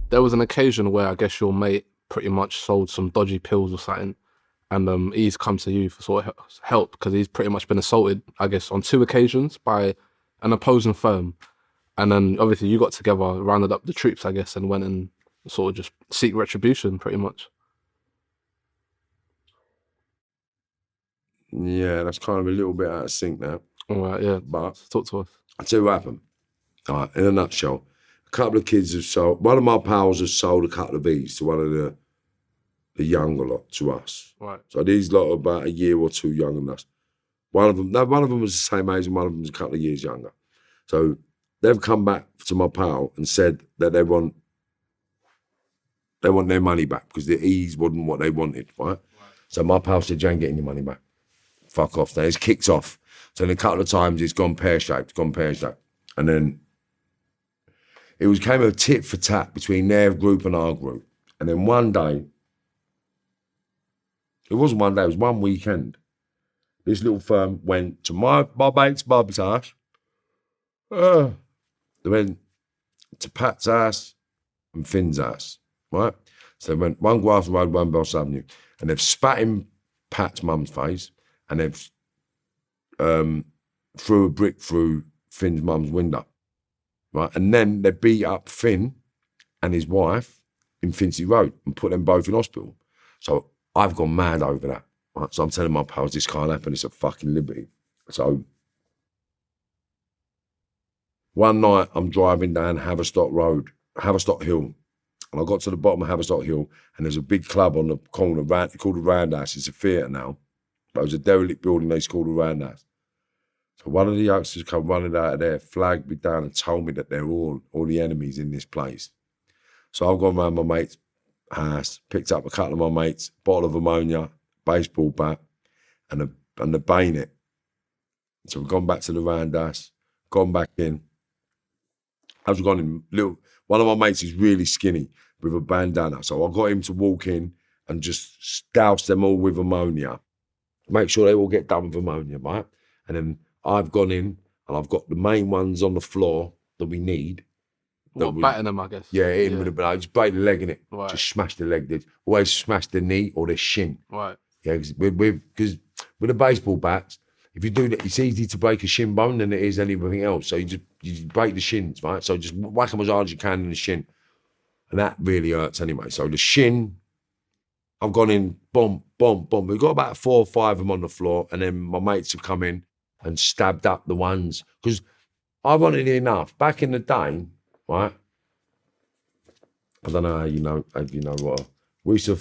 there was an occasion where I guess your mate pretty much sold some dodgy pills or something, and he's come to you for sort of help because he's pretty much been assaulted, I guess, on 2 occasions by an opposing firm. And then obviously you got together, rounded up the troops, I guess, and went and sort of just seek retribution, pretty much. Yeah, that's kind of a little bit out of sync now. All right, yeah. But talk to us. I'll tell you what happened. All right, in a nutshell, a couple of kids have sold, one of my pals has sold a couple of these to one of the younger lot, to us. Right. So these lot are about a year or two younger than us. One of them was the same age and one of them was a couple of years younger. So they've come back to my pal and said that they want their money back because the ease wasn't what they wanted, right? So my pal said, you ain't getting your money back. Fuck off. Then it's kicked off. So in a couple of times it's gone pear-shaped. And then it came a tit for tat between their group and our group. And then one day, it wasn't one day, it was one weekend. This little firm went to my mate's Bob's house. They went to Pat's house and Finn's house, right? So they went one Grafton Road, one Boss Avenue. And they've spat in Pat's mum's face and they've threw a brick through Finn's mum's window, right? And then they beat up Finn and his wife in Finchley Road and put them both in hospital. So I've gone mad over that, right? So I'm telling my pals, this can't happen, it's a fucking liberty. So one night I'm driving down Haverstock Hill, and I got to the bottom of Haverstock Hill and there's a big club on the corner called the Randas. It's a theatre now. But it was a derelict building they called the Randas. So one of the youngsters come running out of there, flagged me down and told me that they're all the enemies in this place. So I've gone round my mate's house, picked up a couple of my mates, bottle of ammonia, baseball bat, and the bayonet. So we've gone back to the Randas, gone back in. As we've gone in, one of my mates is really skinny with a bandana. So I got him to walk in and just douse them all with ammonia. Make sure they all get done with ammonia, right? And then I've gone in and I've got the main ones on the floor that we need. Batting them, I guess. Yeah, hitting with I just break the leg in it. Right. Just smash the leg. Always smash the knee or the shin. Right. Yeah, because with the baseball bats, if you do that, it's easy to break a shin bone than it is anything else. So you just break the shins, right? So just whack them as hard as you can in the shin. And that really hurts anyway. So the shin, I've gone in, boom, boom, boom. We've got about 4 or 5 of them on the floor, and then my mates have come in and stabbed up the ones. Because ironically enough, back in the day, right? I don't know how you know what. We used to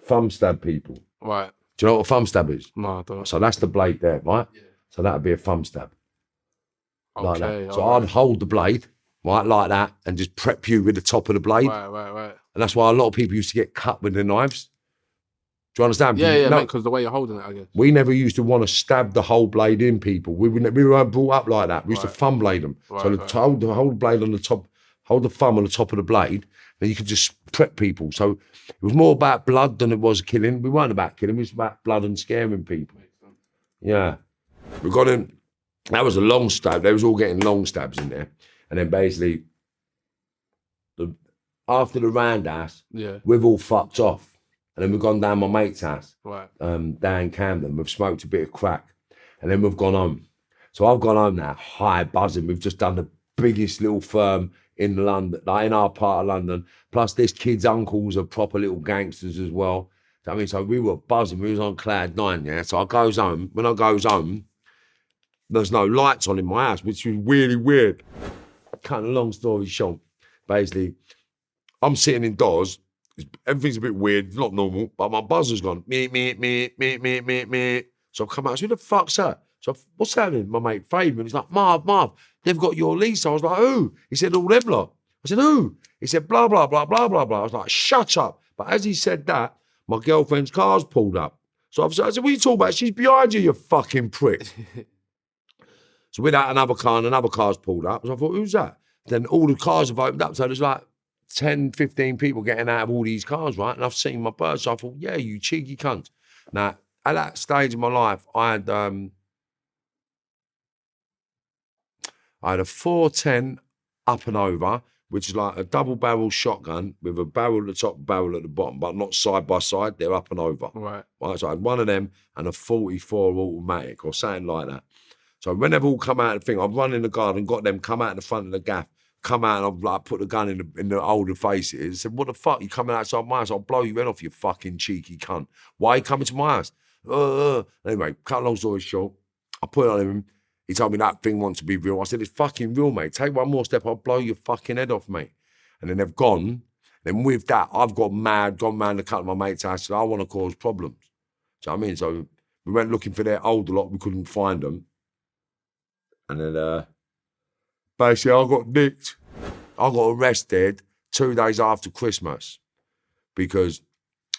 thumb stab people. Right. Do you know what a thumb stab is? No, I don't. So that's the blade there, right? Yeah. So that'd be a thumb stab. Like Okay. that. So I'd hold the blade, right, like that, and just prep you with the top of the blade. Right. And that's why a lot of people used to get cut with their knives. Do you understand? Yeah, because the way you're holding it, I guess. We never used to want to stab the whole blade in people. We weren't brought up like that. We used to thumb blade them. Hold the blade on the top, hold the thumb on the top of the blade, then you could just prep people. So it was more about blood than it was killing. We weren't about killing, it was about blood and scaring people. Yeah. We got in, that was a long stab. They was all getting long stabs in there. And then basically, after the Randas, we've all fucked off. And then we've gone down my mate's house, down Camden. We've smoked a bit of crack. And then we've gone home. So I've gone home now, high buzzing. We've just done the biggest little firm in London, like in our part of London. Plus this kid's uncles are proper little gangsters as well. So we were buzzing. We was on cloud 9, yeah? So I goes home. When I goes home, there's no lights on in my house, which was really weird. Cutting a long story short, basically, I'm sitting indoors. Everything's a bit weird, not normal, but my buzzer's gone, me. So I've come out, I said, who the fuck's that? So what's happening? My mate Fabian, he's like, Marv, they've got your lease. I was like, who? He said, all them lot. I said, who? He said, blah, blah, blah, blah, blah, blah. I was like, shut up. But as he said that, my girlfriend's car's pulled up. So I said, what are you talking about? She's behind you, you fucking prick. So with that, another car's pulled up. So I thought, who's that? Then all the cars have opened up. So there's like 10, 15 people getting out of all these cars, right? And I've seen my bird. So I thought, yeah, you cheeky cunt. Now, at that stage of my life, I had a 410 up and over which is like a double-barrel shotgun with a barrel at the top, barrel at the bottom, but not side by side. They're up and over. Right. So I had one of them and a 44 automatic or something like that. So when they've all come out of the thing, I've run in the garden, got them, come out in the front of the gaff, come out and I've like put the gun in the older faces. I said, what the fuck? You coming outside my house? I'll blow your head off, you fucking cheeky cunt. Why are you coming to my house? Anyway, cut a long story short, I put it on him. He told me that thing wants to be real. I said, it's fucking real, mate. Take one more step, I'll blow your fucking head off, mate. And then they've gone. Then with that, I've got mad, gone round a couple of my mates' house. I want to cause problems. Do you know what I mean? So we went looking for their older lot. We couldn't find them. And then basically I got nicked. I got arrested 2 days after Christmas because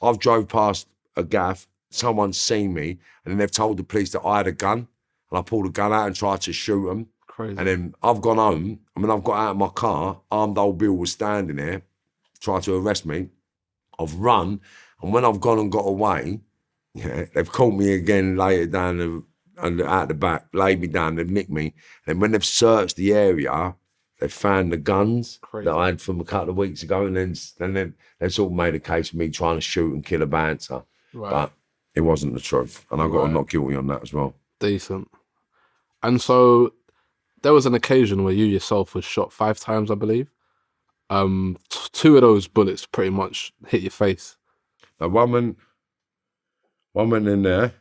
I've drove past a gaff, someone's seen me, and then they've told the police that I had a gun, and I pulled a gun out and tried to shoot them. Crazy. And then I've gone home, and when I've got out of my car, armed old Bill was standing there, tried to arrest me. I've run, and when I've gone and got away, they've caught me again later down out the back, laid me down, they've nicked me. And when they've searched the area, they found the guns that I had from a couple of weeks ago, and then they sort of made a case of me trying to shoot and kill a bouncer. Right. But it wasn't the truth, and I got not guilty on that as well. Decent. And so there was an occasion where you yourself was shot 5 times, I believe. 2 of those bullets pretty much hit your face. Now one went in there.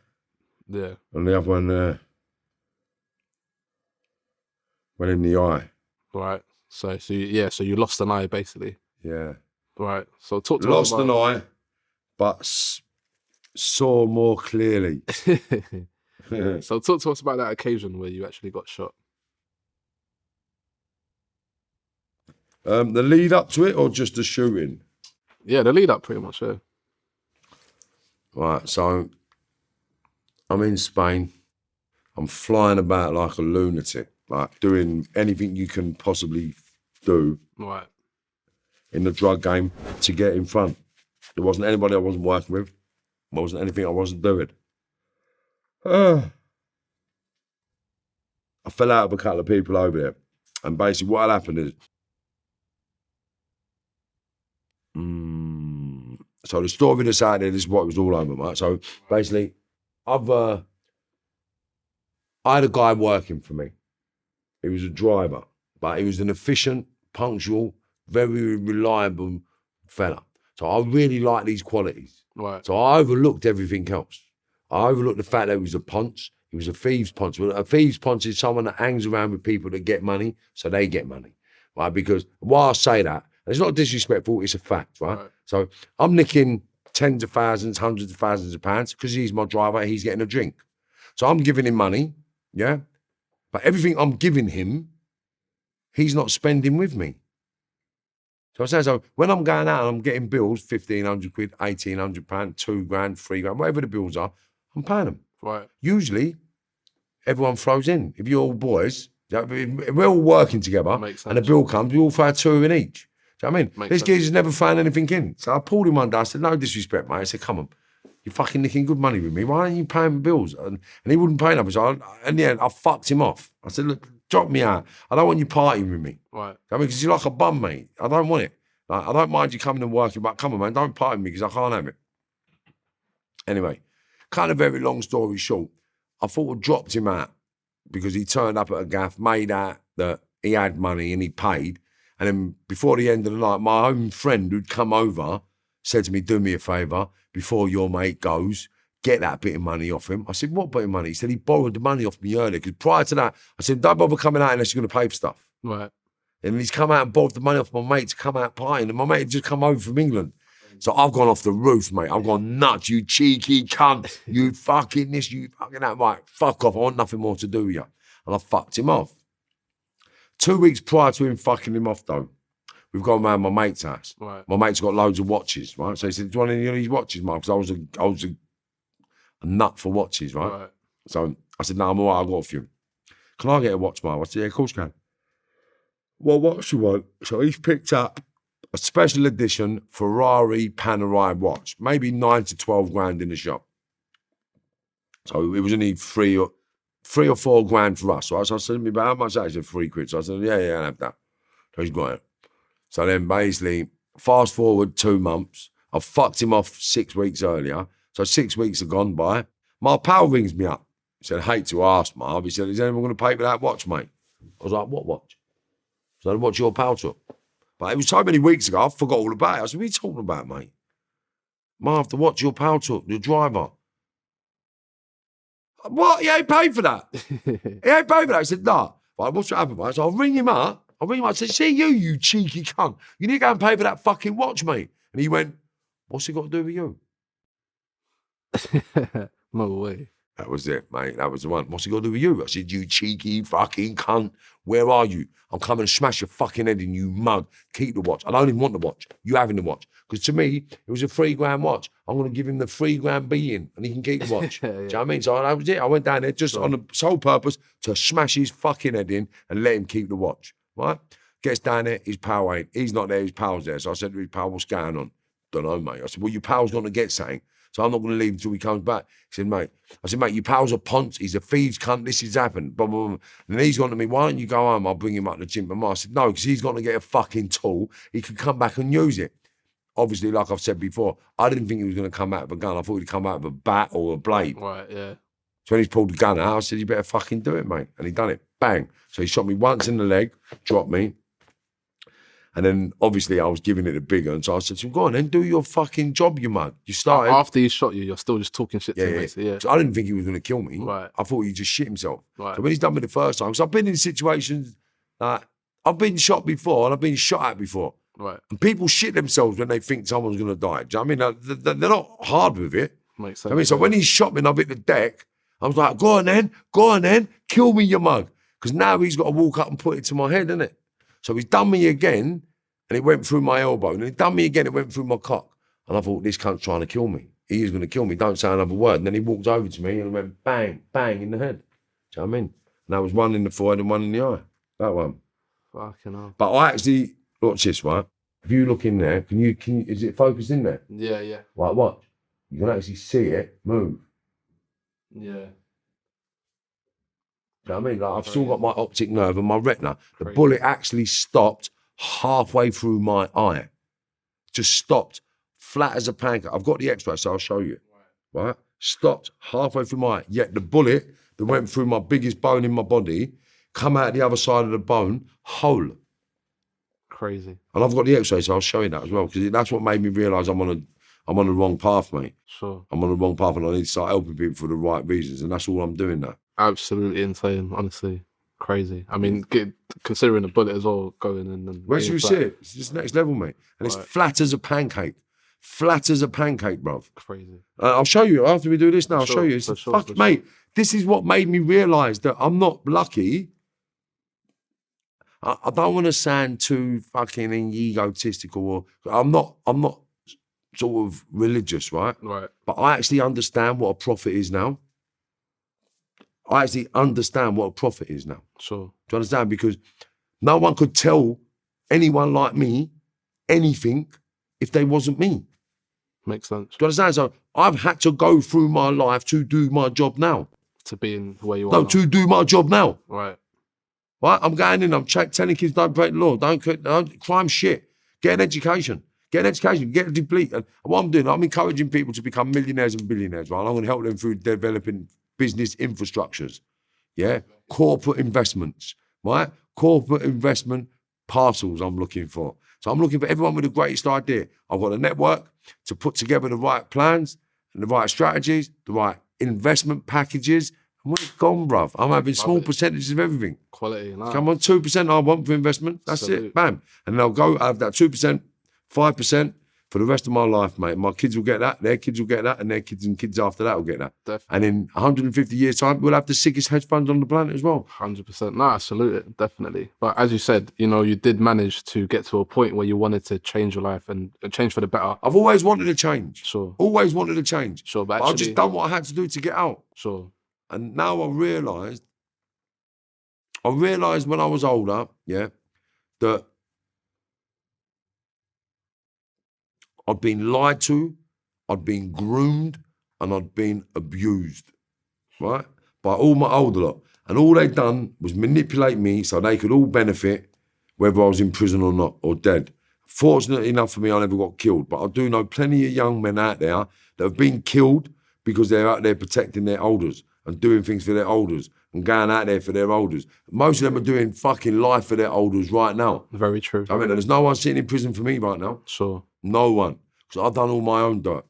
Yeah. And the other one went in the eye. Right. So you lost an eye basically. Yeah. Right. So talk to us about... Lost an eye, but saw more clearly. So talk to us about that occasion where you actually got shot. The lead up to it or just the shooting? Yeah, the lead up pretty much, yeah. Right, so I'm in Spain. I'm flying about like a lunatic, like doing anything you can possibly do in the drug game to get in front. There wasn't anybody I wasn't working with. There wasn't anything I wasn't doing. I fell out with a couple of people over there. And basically what had happened is, so the story that's out there, this is what it was all over, right? So basically, I had a guy working for me. He was a driver, but he was an efficient, punctual, very reliable fella. So I really liked these qualities. Right. So I overlooked everything else. I overlooked the fact that he was a ponce. He was a thieves ponce. Well, a thieves ponce is someone that hangs around with people that get money, so they get money, right? Because why I say that, it's not disrespectful, it's a fact, right? So I'm nicking tens of thousands, hundreds of thousands of pounds because he's my driver, he's getting a drink. So I'm giving him money, yeah? But everything I'm giving him, he's not spending with me. So I say, so when I'm going out and I'm getting bills, 1,500 quid, 1,800 pounds, 2 grand, 3 grand, whatever the bills are, I'm paying them. Right. Usually, everyone throws in. If you're all boys, we're all working together, and the bill comes, we all throw 2 in each. Do you know what I mean? This geezer's never found anything in. So I pulled him one day. I said, no disrespect, mate. I said, come on, you're fucking nicking good money with me. Why aren't you paying my bills? And he wouldn't pay them. So in the end, I fucked him off. I said, look, drop me out. I don't want you partying with me. Right. I mean, because you're like a bum, mate. I don't want it. Like, I don't mind you coming and working, but come on, man, don't party with me because I can't have it. Anyway, kind of very long story short, I thought I dropped him out because he turned up at a gaff, made out that he had money and he paid. And then before the end of the night, my own friend who'd come over said to me, do me a favour, before your mate goes, get that bit of money off him. I said, what bit of money? He said, he borrowed the money off me earlier. Because prior to that, I said, don't bother coming out unless you're going to pay for stuff. Right. And he's come out and borrowed the money off my mate to come out partying. And my mate had just come over from England. So I've gone off the roof, mate. I've gone nuts, you cheeky cunt. You fucking this, you fucking that. Right, fuck off. I want nothing more to do with you. And I fucked him off. 2 weeks prior to him fucking him off, though, we've gone round my mate's house. Right. My mate's got loads of watches, right? So he said, do you want any of these watches, Mark? Because I was a nut for watches, right? So I said, no, I'm all right, I've got a few. Can I get a watch, Mark? I said, yeah, of course you can. Well, what you want? So he's picked up a special edition Ferrari Panerai watch, maybe 9 to 12 grand in the shop. So it was only 3 or 4 grand for us, right? So I said to him, but how much that? He said, 3 quid. So I said, yeah, I'll have that. So he's got it. So then basically, fast forward 2 months, I fucked him off 6 weeks earlier. So 6 weeks have gone by. My pal rings me up. He said, hate to ask, Marv. He said, is anyone going to pay for that watch, mate? I was like, what watch? So watch your pal took. But it was so many weeks ago, I forgot all about it. I said, what are you talking about, mate? Marv, the watch your pal took, your driver. What? He ain't paid for that. He ain't paid for that. I said, nah. Right, what's what happened, mate? So I'll ring him up. I said, see you cheeky cunt. You need to go and pay for that fucking watch, mate. And he went, what's it got to do with you? No way. That was it, mate. That was the one. What's it got to do with you? I said, you cheeky fucking cunt. Where are you? I'm coming to smash your fucking head in, you mug. Keep the watch. I don't even want the watch. You having the watch. Because to me, it was a $3,000 watch. I'm going to give him the $3,000 being and he can keep the watch. Yeah. Do you know what I mean? So that was it. I went down there just on the sole purpose to smash his fucking head in and let him keep the watch. Right? Gets down there, his pal ain't. He's not there, his pal's there. So I said to his pal, what's going on? Don't know, mate. I said, well, your pal's going to get something. So I'm not going to leave until he comes back. He said, mate. I said, mate, your pal's a ponce. He's a thieves cunt. This has happened. Blah, blah, blah. And then he's gone to me, why don't you go home? I'll bring him up to the gym. And I said, no, because he's going to get a fucking tool. He can come back and use it. Obviously, like I've said before, I didn't think he was going to come out with a gun. I thought he'd come out with a bat or a blade. Right, yeah. So when he's pulled the gun out, I said, you better fucking do it, mate. And he done it. Bang. So he shot me once in the leg, dropped me. And then, obviously, I was giving it a bigger. And so I said to him, go on then, do your fucking job, you mug. You started. After he shot you, you're still just talking shit to him, basically. Yeah. So I didn't think he was going to kill me. Right. I thought he'd just shit himself. Right. So when he's done me the first time, because I've been in situations that I've been shot before and I've been shot at before. Right. And people shit themselves when they think someone's going to die. Do you know what I mean? They're not hard with it. Makes sense. I mean, so when he shot me and I've hit the deck, I was like, go on then, kill me, you mug. Because now he's got to walk up and put it to my head, innit? So he's done me again, and it went through my elbow. And he done me again, it went through my cock. And I thought, this cunt's trying to kill me. He is going to kill me, don't say another word. And then he walked over to me and went bang, bang in the head. Do you know what I mean? And that was one in the forehead and one in the eye. That one. Fucking hell. But I actually, watch this, right? If you look in there, can you, is it focused in there? Yeah, yeah. Right, watch. You can actually see it move. Yeah. Do you know what I mean? Like, I've still got my optic nerve and my retina. The bullet actually stopped halfway through my eye. Just stopped, flat as a pancake. I've got the X-ray, so I'll show you. Right? Stopped halfway through my eye. Yet the bullet that went through my biggest bone in my body, come out the other side of the bone, whole. Crazy. And I've got the X-ray, so I'll show you that as well, because that's what made me realise I'm on the wrong path, mate. Sure. I'm on the wrong path and I need to start helping people for the right reasons, and that's all I'm doing now. Absolutely insane, honestly. Crazy. I mean, considering the bullet as well going in. And where should we see it? It's just next level, mate. And it's flat as a pancake. Flat as a pancake, bruv. Crazy. I'll show you after we do this now. I'll show you. Mate, this is what made me realise that I'm not lucky. I don't want to sound too fucking egotistical, or I'm not sort of religious, right? Right. But I actually understand what a prophet is now. I actually understand what a prophet is now. Sure. Do you understand? Because no one could tell anyone like me anything if they wasn't me. Makes sense. Do you understand? So I've had to go through my life to do my job now. To be in where you are. No, now. to do my job now. Right. Right? I'm going in, I'm telling kids don't break the law, don't crime shit. Get an education. Get a deplete. And what I'm doing, I'm encouraging people to become millionaires and billionaires, right? I'm going to help them through developing business infrastructures, yeah? Corporate investments, right? Corporate investment parcels I'm looking for. So I'm looking for everyone with the greatest idea. I've got a network to put together the right plans and the right strategies, the right investment packages. And we're gone, bruv. I'm having small percentages of everything. Quality. Nice. Come on, 2% I want for investment. That's it, bam. And then I'll go have that 2%, 5% for the rest of my life, mate. My kids will get that, their kids will get that, and their kids and kids after that will get that. Definitely. And in 150 years' time, we'll have the sickest hedge funds on the planet as well. 100%. No, I salute it, definitely. But as you said, you know, you did manage to get to a point where you wanted to change your life and change for the better. I've always wanted to change. Sure. Always wanted to change. Sure, but I've just done what I had to do to get out. Sure. And now I realised when I was older, yeah, that I'd been lied to, I'd been groomed, and I'd been abused, right? By all my older lot. And all they'd done was manipulate me so they could all benefit, whether I was in prison or not, or dead. Fortunate enough for me, I never got killed, but I do know plenty of young men out there that have been killed because they're out there protecting their elders and doing things for their elders and going out there for their elders. Most of them are doing fucking life for their elders right now. Very true. I mean, there's no one sitting in prison for me right now. Sure. No one. Because I've done all my own dirt.